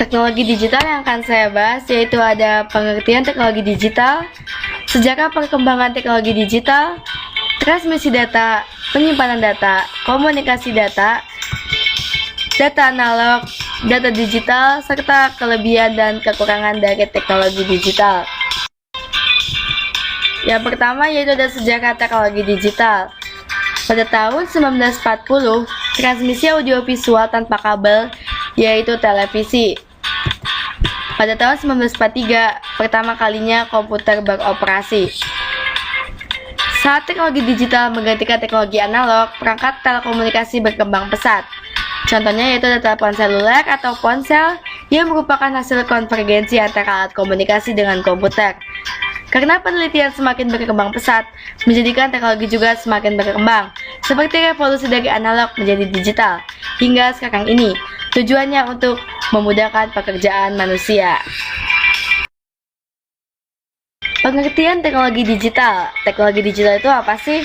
Teknologi digital yang akan saya bahas yaitu ada pengertian teknologi digital, sejarah perkembangan teknologi digital, transmisi data, penyimpanan data, komunikasi data, data analog, data digital, serta kelebihan dan kekurangan dari teknologi digital. Yang pertama yaitu ada sejarah teknologi digital. Pada tahun 1940, transmisi audiovisual tanpa kabel yaitu televisi. Pada tahun 1943, pertama kalinya komputer beroperasi. Saat teknologi digital menggantikan teknologi analog, perangkat telekomunikasi berkembang pesat. Contohnya yaitu telepon seluler atau ponsel yang merupakan hasil konvergensi antara alat komunikasi dengan komputer. Karena penelitian semakin berkembang pesat, menjadikan teknologi juga semakin berkembang, seperti revolusi dari analog menjadi digital, hingga sekarang ini. Tujuannya untuk memudahkan pekerjaan manusia. Pengertian teknologi digital. Teknologi digital itu apa sih?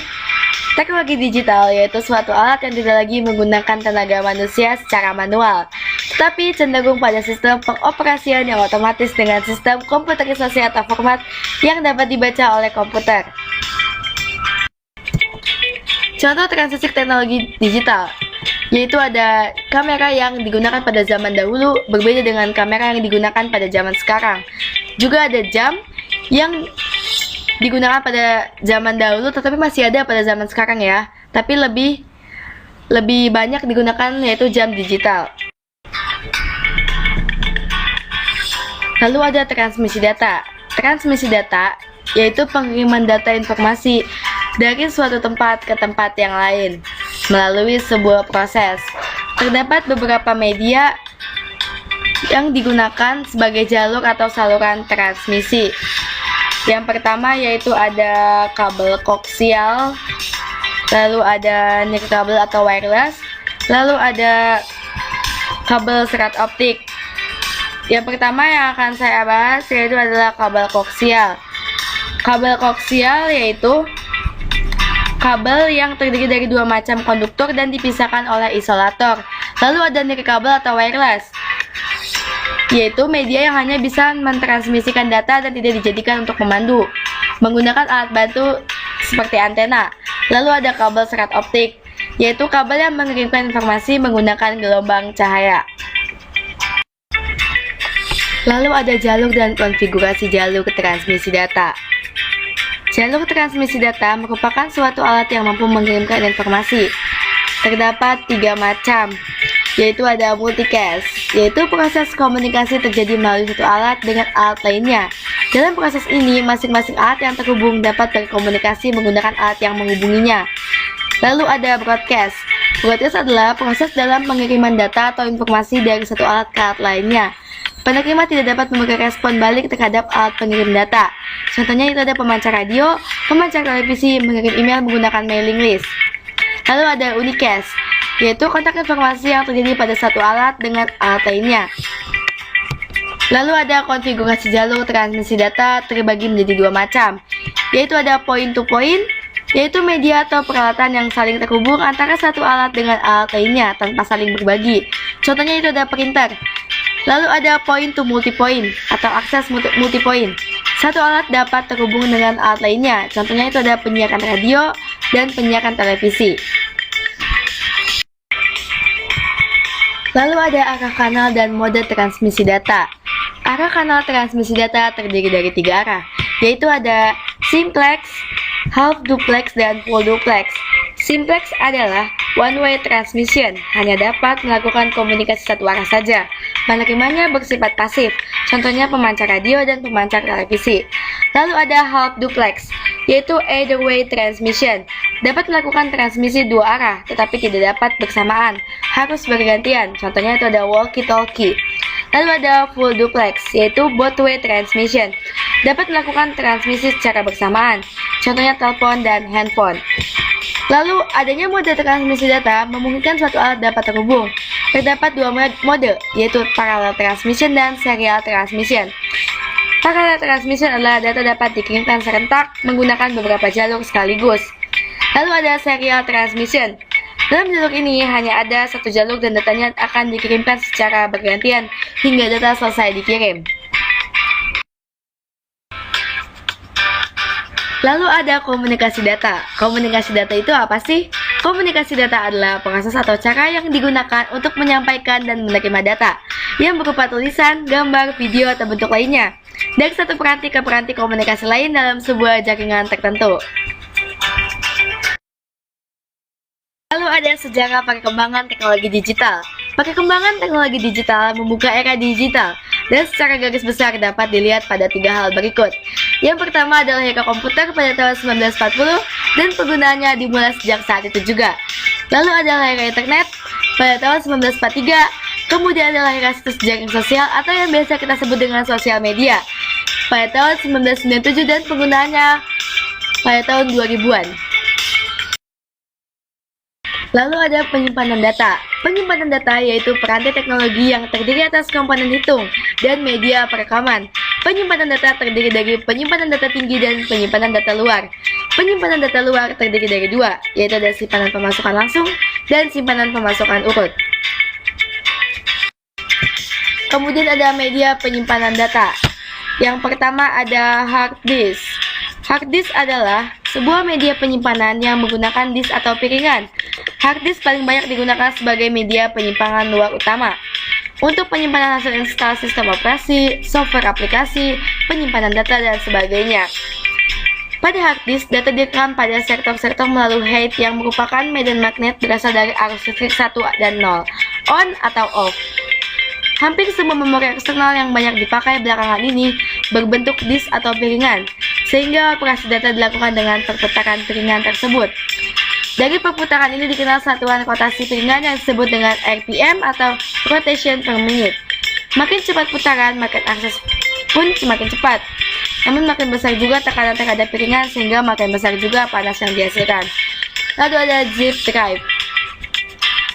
Teknologi digital yaitu suatu alat yang tidak lagi menggunakan tenaga manusia secara manual, tetapi cenderung pada sistem pengoperasian yang otomatis dengan sistem komputerisasi atau format yang dapat dibaca oleh komputer. Contoh transaksi teknologi digital yaitu ada kamera yang digunakan pada zaman dahulu berbeda dengan kamera yang digunakan pada zaman sekarang. Juga ada jam yang digunakan pada zaman dahulu tetapi masih ada pada zaman sekarang ya, tapi lebih banyak digunakan yaitu jam digital. Lalu ada transmisi data. Transmisi data yaitu pengiriman data informasi dari suatu tempat ke tempat yang lain melalui sebuah proses. Terdapat beberapa media yang digunakan sebagai jalur atau saluran transmisi. Yang pertama yaitu ada kabel koaksial, lalu ada nirkabel atau wireless, lalu ada kabel serat optik. Yang pertama yang akan saya bahas yaitu adalah kabel koaksial. Kabel koaksial yaitu kabel yang terdiri dari dua macam konduktor dan dipisahkan oleh isolator. Lalu ada nirkabel atau wireless, yaitu media yang hanya bisa mentransmisikan data dan tidak dijadikan untuk memandu, menggunakan alat bantu seperti antena. Lalu ada kabel serat optik, yaitu kabel yang mengirimkan informasi menggunakan gelombang cahaya. Lalu ada jalur dan konfigurasi jalur transmisi data. Jalur transmisi data merupakan suatu alat yang mampu mengirimkan informasi. Terdapat 3 macam, yaitu ada multicast, yaitu proses komunikasi terjadi melalui satu alat dengan alat lainnya. Dalam proses ini, masing-masing alat yang terhubung dapat berkomunikasi menggunakan alat yang menghubunginya. Lalu ada broadcast. Broadcast adalah proses dalam pengiriman data atau informasi dari satu alat ke alat lainnya. Penerima tidak dapat memberikan respon balik terhadap alat pengirim data. Contohnya itu ada pemancar radio, pemancar televisi, mengirim email menggunakan mailing list. Lalu ada unicast, yaitu kontak informasi yang terjadi pada satu alat dengan alat lainnya. Lalu ada konfigurasi jalur transmisi data terbagi menjadi 2 macam, yaitu ada point to point, yaitu media atau peralatan yang saling terhubung antara satu alat dengan alat lainnya tanpa saling berbagi. Contohnya itu ada printer. Lalu ada point to multipoint atau akses multipoint. Satu alat dapat terhubung dengan alat lainnya. Contohnya itu ada penyiaran radio dan penyiaran televisi. Lalu ada arah kanal dan mode transmisi data. Arah kanal transmisi data terdiri dari 3 arah, yaitu ada simplex, half duplex, dan full duplex. Simplex adalah one-way transmission, hanya dapat melakukan komunikasi satu arah saja. Penerimanya bersifat pasif, contohnya pemancar radio dan pemancar televisi. Lalu ada half duplex, yaitu either way transmission, dapat melakukan transmisi 2 arah, tetapi tidak dapat bersamaan, harus bergantian. Contohnya itu ada walkie-talkie. Lalu ada full duplex, yaitu both way transmission, dapat melakukan transmisi secara bersamaan, contohnya telepon dan handphone. Lalu, adanya mode transmisi data memungkinkan suatu alat dapat terhubung. Terdapat 2 mode, yaitu parallel transmission dan serial transmission. Parallel transmission adalah data dapat dikirimkan serentak menggunakan beberapa jalur sekaligus. Lalu ada serial transmission. Dalam jalur ini hanya ada satu jalur dan datanya akan dikirimkan secara bergantian hingga data selesai dikirim. Lalu ada komunikasi data. Komunikasi data itu apa sih? Komunikasi data adalah proses atau cara yang digunakan untuk menyampaikan dan menerima data yang berupa tulisan, gambar, video, atau bentuk lainnya dari satu peranti ke peranti komunikasi lain dalam sebuah jaringan tertentu. Lalu ada sejarah perkembangan teknologi digital. Perkembangan teknologi digital membuka era digital dan secara garis besar dapat dilihat pada 3 hal berikut. Yang pertama adalah era komputer pada tahun 1940 dan penggunaannya dimulai sejak saat itu juga. Lalu adalah era internet pada tahun 1943, kemudian adalah era situs jaring sosial atau yang biasa kita sebut dengan sosial media pada tahun 1997 dan penggunaannya pada tahun 2000-an. Lalu ada penyimpanan data. Penyimpanan data yaitu peranti teknologi yang terdiri atas komponen hitung dan media perekaman. Penyimpanan data terdiri dari penyimpanan data tinggi dan penyimpanan data luar. Penyimpanan data luar terdiri dari 2, yaitu ada simpanan pemasukan langsung dan simpanan pemasukan urut. Kemudian ada media penyimpanan data. Yang pertama ada hard disk. Hard disk adalah sebuah media penyimpanan yang menggunakan disk atau piringan. Hard disk paling banyak digunakan sebagai media penyimpanan luar utama untuk penyimpanan hasil install sistem operasi, software aplikasi, penyimpanan data, dan sebagainya. Pada hard disk, data direkam pada sektor-sektor melalui head yang merupakan medan magnet berasal dari arus listrik 1 dan 0, on atau off. Hampir semua memori eksternal yang banyak dipakai belakangan ini berbentuk disk atau piringan, sehingga operasi data dilakukan dengan perputaran piringan tersebut. Dari perputaran ini dikenal satuan rotasi piringan yang disebut dengan RPM atau rotation per minute. Makin cepat putaran, makin akses pun semakin cepat. Namun makin besar juga tekanan terhadap piringan sehingga makin besar juga panas yang dihasilkan. Lalu ada zip drive.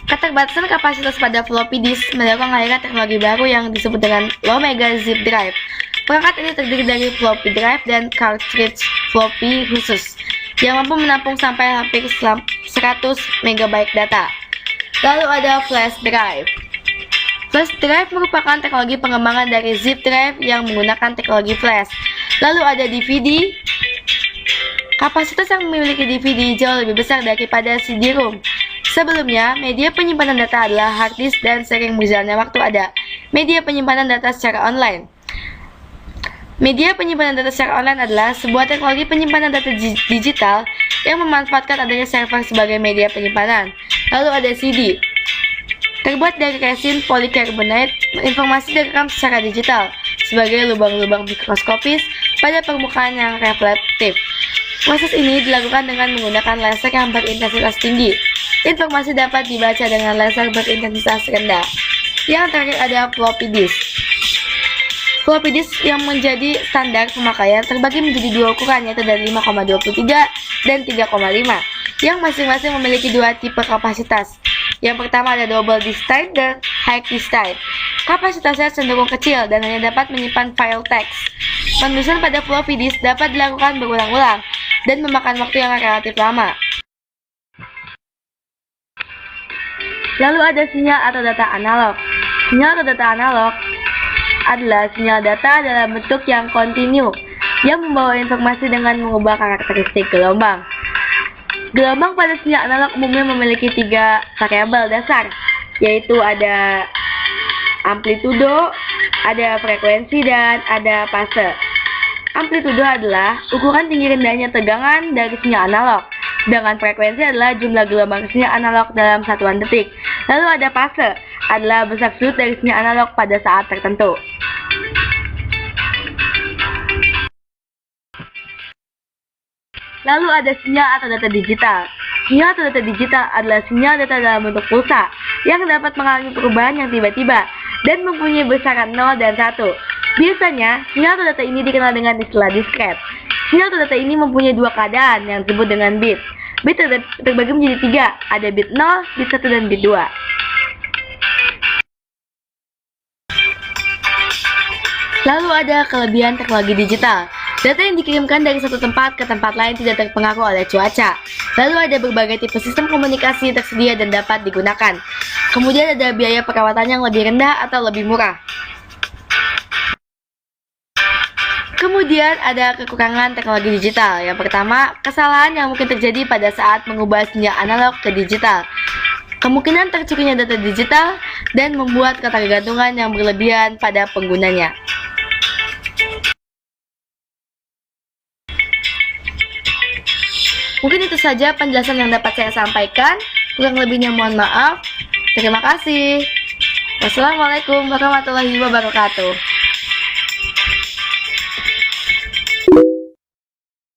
Keterbatasan kapasitas pada floppy disk mendorong lahirnya teknologi baru yang disebut dengan low mega zip drive. Perangkat ini terdiri dari floppy drive dan cartridge floppy khusus yang mampu menampung sampai hampir 100 MB data. Lalu ada flash drive. Flash drive merupakan teknologi pengembangan dari zip drive yang menggunakan teknologi flash. Lalu ada DVD. Kapasitas yang memiliki DVD jauh lebih besar daripada CD-ROM. Sebelumnya, media penyimpanan data adalah hard disk dan sering berjalannya waktu ada media penyimpanan data secara online. Media penyimpanan data secara online adalah sebuah teknologi penyimpanan data digital yang memanfaatkan adanya server sebagai media penyimpanan. Lalu ada CD. Terbuat dari resin polikarbonat, informasi direkam secara digital sebagai lubang-lubang mikroskopis pada permukaan yang reflektif. Proses ini dilakukan dengan menggunakan laser yang berintensitas tinggi. Informasi dapat dibaca dengan laser berintensitas rendah. Yang terakhir ada floppy disk. Floppy disk yang menjadi standar pemakaian terbagi menjadi 2 ukuran, yaitu dari 5,23 dan 3,5, yang masing-masing memiliki 2 tipe kapasitas. Yang pertama ada double disk type dan high disk type. Kapasitasnya cenderung kecil dan hanya dapat menyimpan file teks. Penulisan pada floppy disk dapat dilakukan berulang-ulang dan memakan waktu yang relatif lama. Lalu ada sinyal atau data analog. Sinyal atau data analog adalah sinyal data dalam bentuk yang kontinu yang membawa informasi dengan mengubah karakteristik gelombang. Gelombang pada sinyal analog umumnya memiliki 3 variabel dasar, yaitu ada amplitudo, ada frekuensi, dan ada fase. Amplitudo adalah ukuran tinggi rendahnya tegangan dari sinyal analog, sedangkan frekuensi adalah jumlah gelombang sinyal analog dalam satuan detik. Lalu ada fase, adalah besar sudut dari sinyal analog pada saat tertentu. Lalu ada sinyal atau data digital. Sinyal atau data digital adalah sinyal data dalam bentuk pulsa yang dapat mengalami perubahan yang tiba-tiba dan mempunyai besaran 0 dan 1. Biasanya, sinyal atau data ini dikenal dengan istilah diskret. Sinyal atau data ini mempunyai 2 keadaan yang disebut dengan bit. Bit terbagi menjadi 3, ada bit 0, bit 1, dan bit 2. Lalu ada kelebihan teknologi digital. Data yang dikirimkan dari satu tempat ke tempat lain tidak terpengaruh oleh cuaca. Lalu ada berbagai tipe sistem komunikasi tersedia dan dapat digunakan. Kemudian ada biaya perawatan yang lebih rendah atau lebih murah. Kemudian ada kekurangan teknologi digital. Yang pertama, kesalahan yang mungkin terjadi pada saat mengubah sinyal analog ke digital. Kemungkinan tercurinya data digital dan membuat ketergantungan yang berlebihan pada penggunanya. Mungkin itu saja penjelasan yang dapat saya sampaikan. Kurang lebihnya mohon maaf. Terima kasih. Wassalamualaikum warahmatullahi wabarakatuh.